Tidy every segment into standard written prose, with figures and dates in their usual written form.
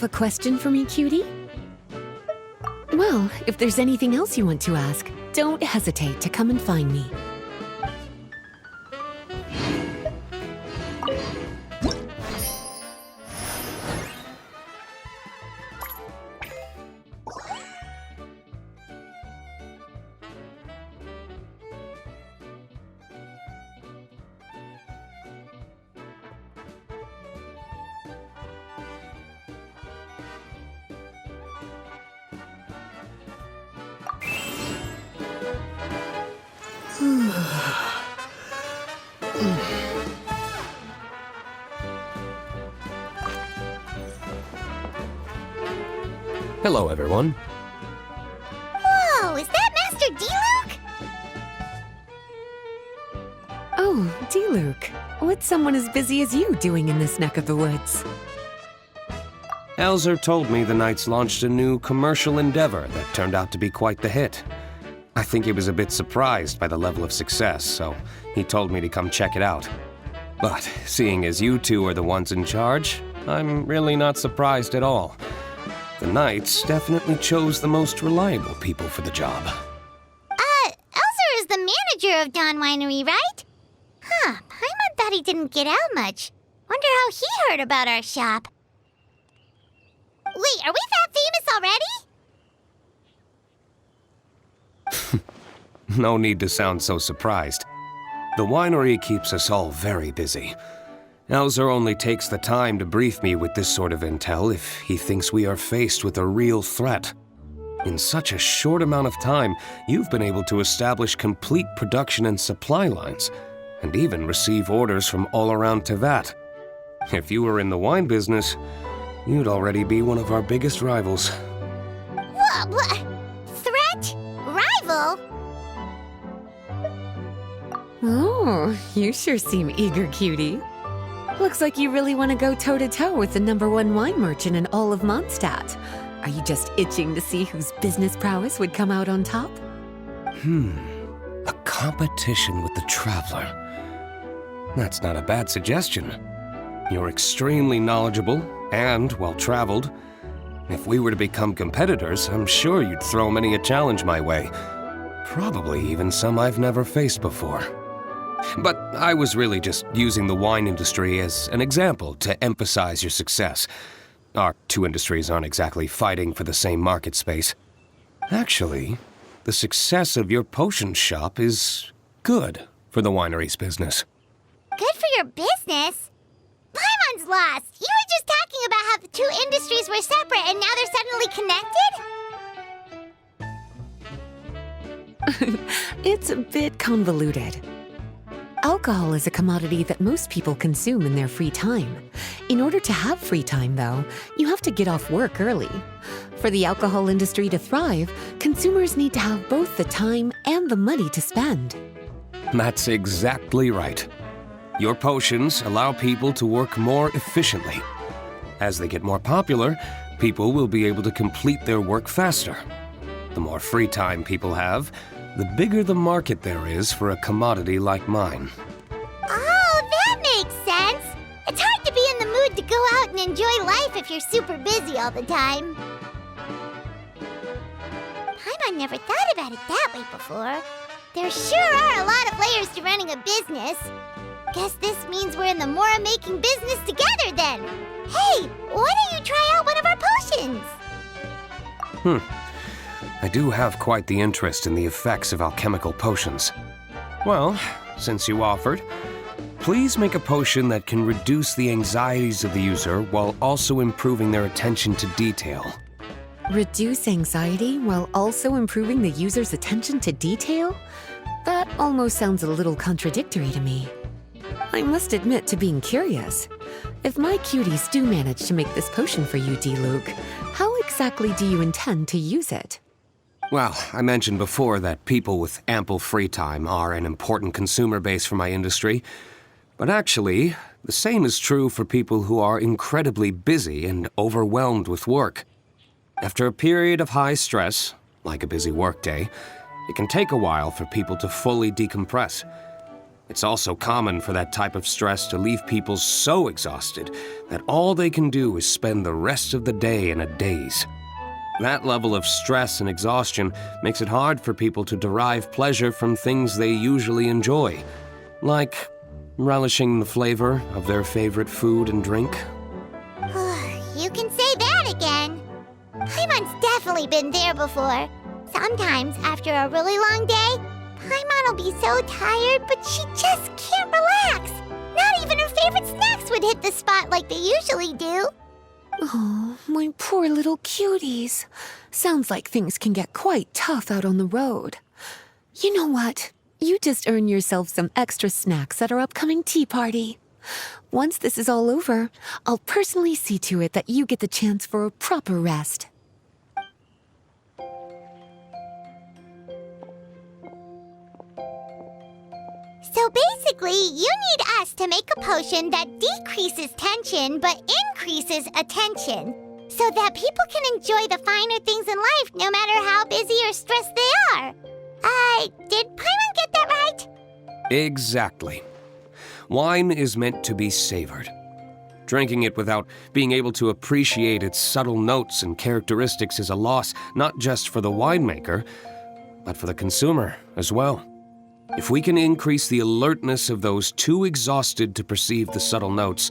have a question for me, cutie? Well, if there's anything else you want to ask, don't hesitate to come and find me. Hello, everyone. Whoa, is that Master D-Luke? Oh, D-Luke. What's someone as busy as you doing in this neck of the woods? Elzer told me the Knights launched a new commercial endeavor that turned out to be quite the hit. I think he was a bit surprised by the level of success, so he told me to come check it out. But seeing as you two are the ones in charge, I'm really not surprised at all. The Knights definitely chose the most reliable people for the job. Elzer is the manager of Dawn Winery, right? Huh, Paimon thought he didn't get out much. Wonder how he heard about our shop. Wait, are we that famous already? No need to sound so surprised. The winery keeps us all very busy. Elzer only takes the time to brief me with this sort of intel if he thinks we are faced with a real threat. In such a short amount of time, you've been able to establish complete production and supply lines, and even receive orders from all around Tevat. If you were in the wine business, you'd already be one of our biggest rivals. What? Threat? Rival? Oh, you sure seem eager, cutie. Looks like you really want to go toe-to-toe with the #1 wine merchant in all of Mondstadt. Are you just itching to see whose business prowess would come out on top? A competition with the Traveler. That's not a bad suggestion. You're extremely knowledgeable and well-traveled. If we were to become competitors, I'm sure you'd throw many a challenge my way. Probably even some I've never faced before. But I was really just using the wine industry as an example to emphasize your success. Our two industries aren't exactly fighting for the same market space. Actually, the success of your potion shop is good for the winery's business. Good for your business? Paimon's lost. You were just talking about how the two industries were separate and now they're suddenly connected? It's a bit convoluted. Alcohol is a commodity that most people consume in their free time. In order to have free time, though, you have to get off work early. For the alcohol industry to thrive, consumers need to have both the time and the money to spend. That's exactly right. Your potions allow people to work more efficiently. As they get more popular, people will be able to complete their work faster. The more free time people have, the bigger the market there is for a commodity like mine. Oh, that makes sense. It's hard to be in the mood to go out and enjoy life if you're super busy all the time. Paimon never thought about it that way before. There sure are a lot of layers to running a business. Guess this means we're in the Mora-making business together then. Hey, why don't you try out one of our potions? I do have quite the interest in the effects of alchemical potions. Well, since you offered, please make a potion that can reduce the anxieties of the user while also improving their attention to detail. Reduce anxiety while also improving the user's attention to detail? That almost sounds a little contradictory to me. I must admit to being curious. If my cuties do manage to make this potion for you, D-Luke, how exactly do you intend to use it? Well, I mentioned before that people with ample free time are an important consumer base for my industry. But actually, the same is true for people who are incredibly busy and overwhelmed with work. After a period of high stress, like a busy workday, it can take a while for people to fully decompress. It's also common for that type of stress to leave people so exhausted that all they can do is spend the rest of the day in a daze. That level of stress and exhaustion makes it hard for people to derive pleasure from things they usually enjoy, like relishing the flavor of their favorite food and drink. You can say that again. Paimon's definitely been there before. Sometimes, after a really long day, Paimon will be so tired, but she just can't relax. Not even her favorite snacks would hit the spot like they usually do. Oh, my poor little cuties. Sounds like things can get quite tough out on the road. You know what? You just earn yourself some extra snacks at our upcoming tea party. Once this is all over, I'll personally see to it that you get the chance for a proper rest. So basically, you need us to make a potion that decreases tension but increases attention, so that people can enjoy the finer things in life no matter how busy or stressed they are. Did Paimon get that right? Exactly. Wine is meant to be savored. Drinking it without being able to appreciate its subtle notes and characteristics is a loss not just for the winemaker, but for the consumer as well. If we can increase the alertness of those too exhausted to perceive the subtle notes,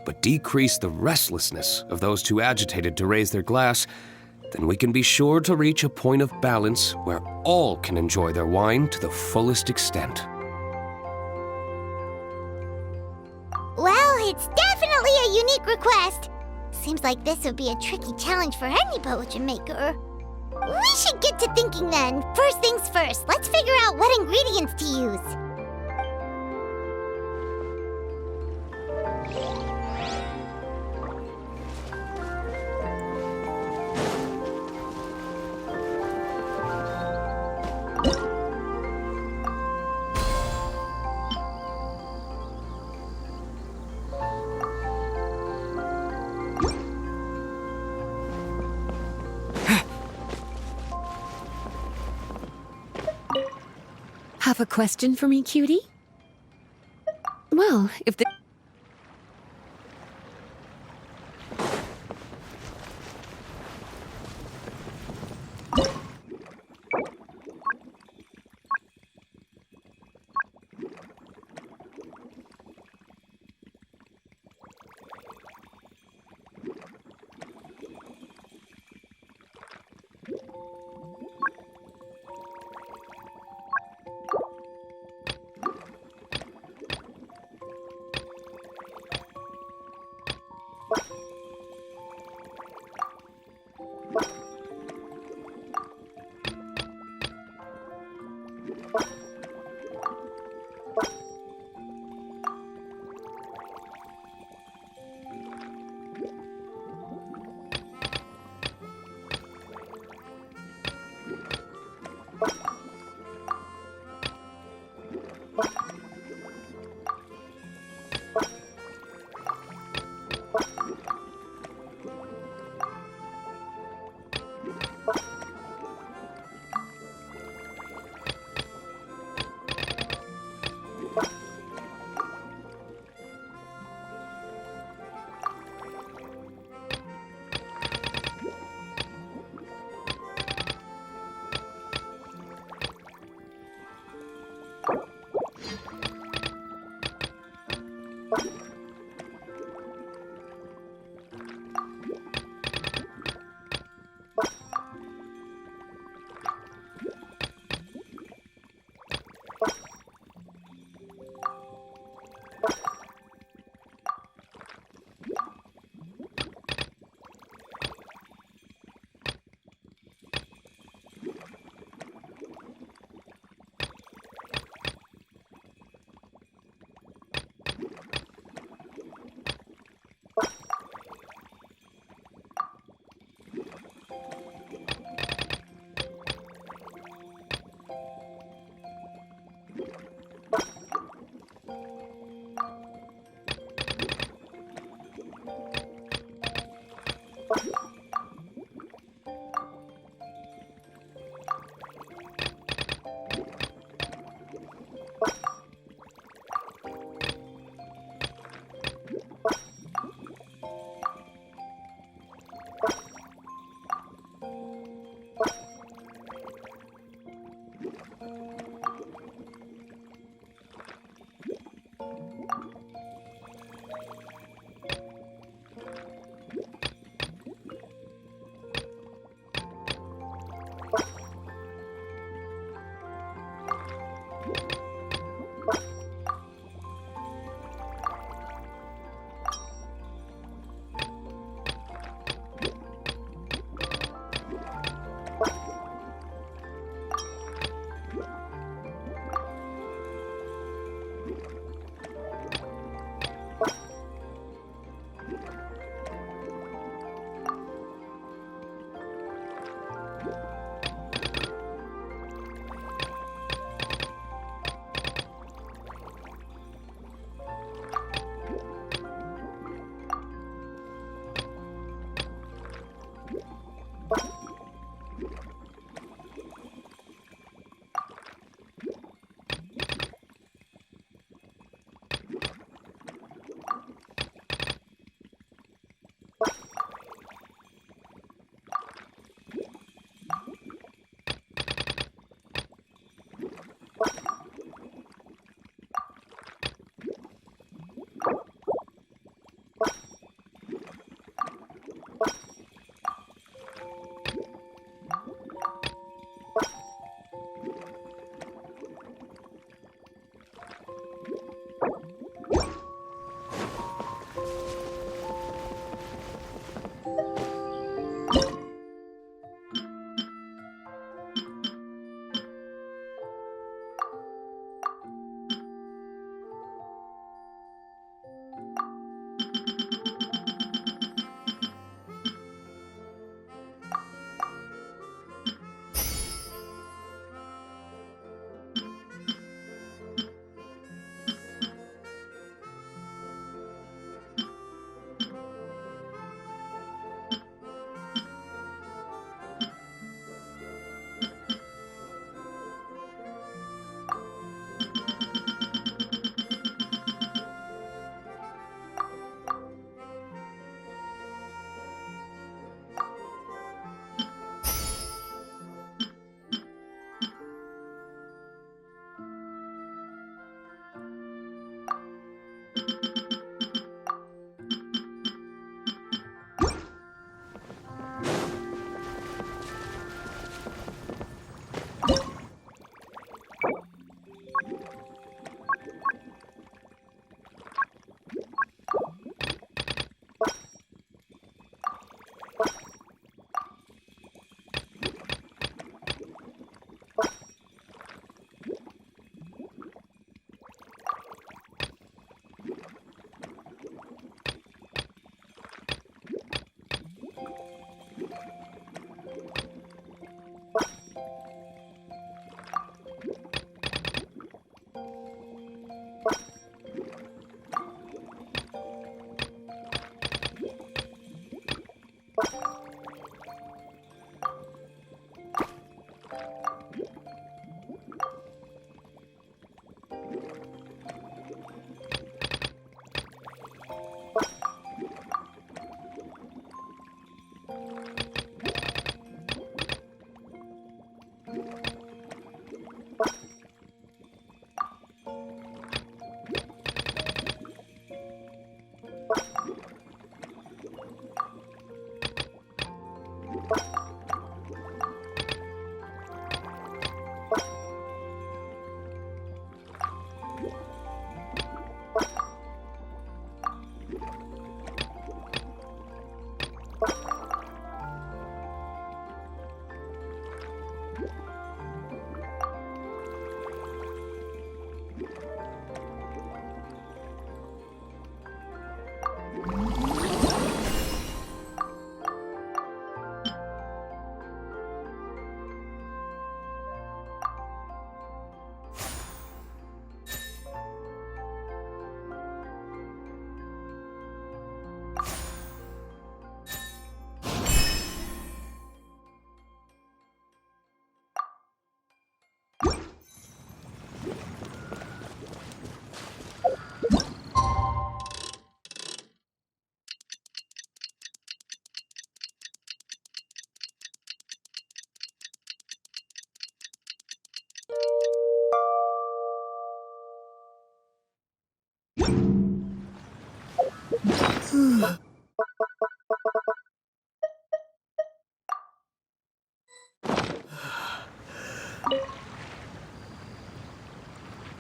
but decrease the restlessness of those too agitated to raise their glass, then we can be sure to reach a point of balance where all can enjoy their wine to the fullest extent. Well, it's definitely a unique request. Seems like this would be a tricky challenge for any potion maker. We should get to thinking then. First things first, let's figure out what ingredients to use. Have a question for me, cutie? Well, if the...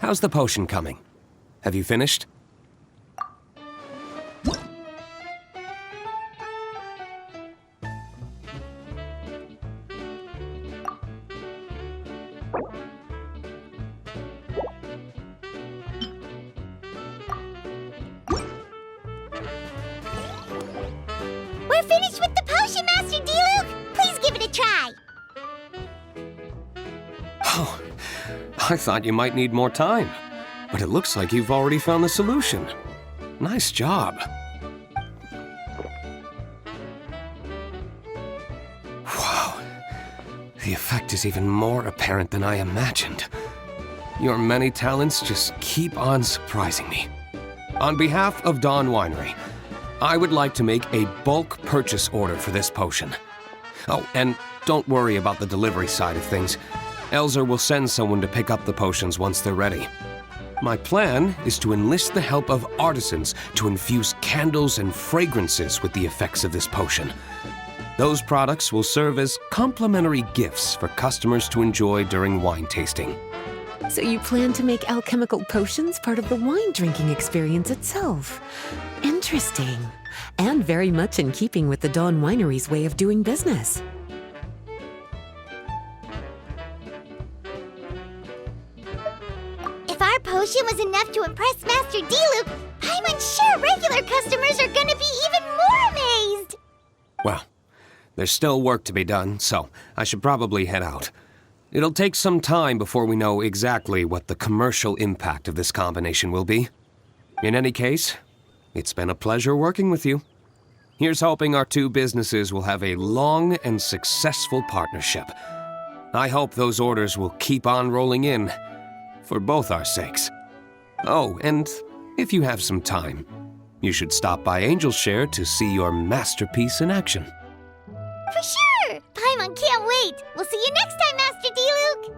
How's the potion coming? Have you finished? We're finished with the potion, Master D-Luke! Please give it a try! Oh, I thought you might need more time, but it looks like you've already found the solution. Nice job. Wow, the effect is even more apparent than I imagined. Your many talents just keep on surprising me. On behalf of Dawn Winery, I would like to make a bulk purchase order for this potion. Oh, and don't worry about the delivery side of things. Elzer will send someone to pick up the potions once they're ready. My plan is to enlist the help of artisans to infuse candles and fragrances with the effects of this potion. Those products will serve as complimentary gifts for customers to enjoy during wine tasting. So you plan to make alchemical potions part of the wine drinking experience itself. Interesting. And very much in keeping with the Dawn Winery's way of doing business. If our potion was enough to impress Master D-Luke, I'm sure regular customers are gonna be even more amazed! Well, there's still work to be done, so I should probably head out. It'll take some time before we know exactly what the commercial impact of this combination will be. In any case, it's been a pleasure working with you. Here's hoping our two businesses will have a long and successful partnership. I hope those orders will keep on rolling in, for both our sakes. Oh, and if you have some time, you should stop by Angel's Share to see your masterpiece in action. For sure! Paimon can't wait! We'll see you next time, Master D-Luke!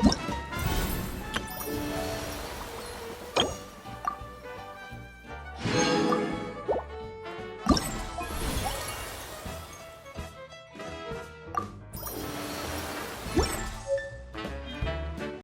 What?